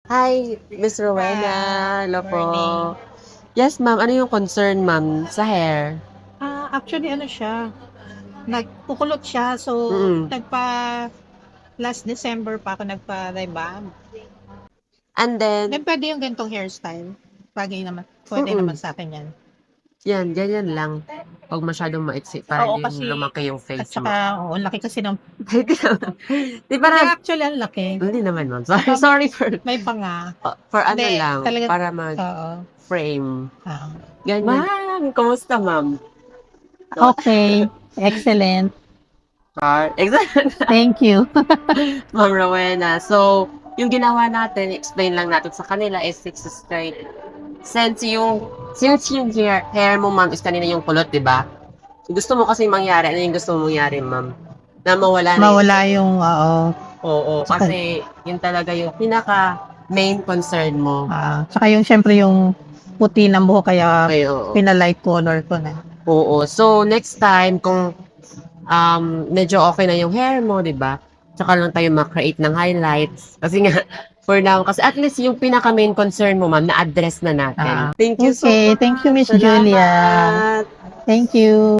Hi, Miss Rowena. Hello po. Morning. Yes, ma'am. Ano yung concern, ma'am, sa hair? Actually ano siya, nagkukulot siya so Mm. last December pa ako nagpa-rebond. And Then then, puwede yung ganitong hairstyle, puwede naman mm, sa'kin 'yan. yan, ganyan lang. Huwag masyadong maiksi para Oo, hindi kasi lumaki yung at face mo. saka oo, ang laki kasi ng Hindi naman. Di hindi para, actually ang laki. hindi naman, ma'am. Sorry, Baka sorry for, may panga. for ano Hindi, lang, talagang para oo, mag-frame. oo. Ganyan. Ma'am, kumusta, ma'am? So, Okay, excellent. exactly. Thank you. Ma'am Rowena. So, yung ginawa natin, explain lang natin sa kanila is 6 straight. Since yung hair mo, ma'am, is kanina yung kulot, di ba? Gusto mo kasi mangyari, ano yung gusto mo mangyari, ma'am? Na mawala na yung, Mawala yung oo, oo, tsaka kasi yun talaga yung pinaka main concern mo. tsaka yung siyempre yung puti ng buhok kaya Okay, oo. pina-light color ko na. Oo. So, next time, kung medyo okay na yung hair mo, di ba? Tsaka lang tayo ma-create ng highlights. Kasi nga, for now, kasi at least yung pinaka main concern mo, ma'am, na-address na natin. Thank you so Okay, thank you much. Miss Julia. Salamat. Thank you.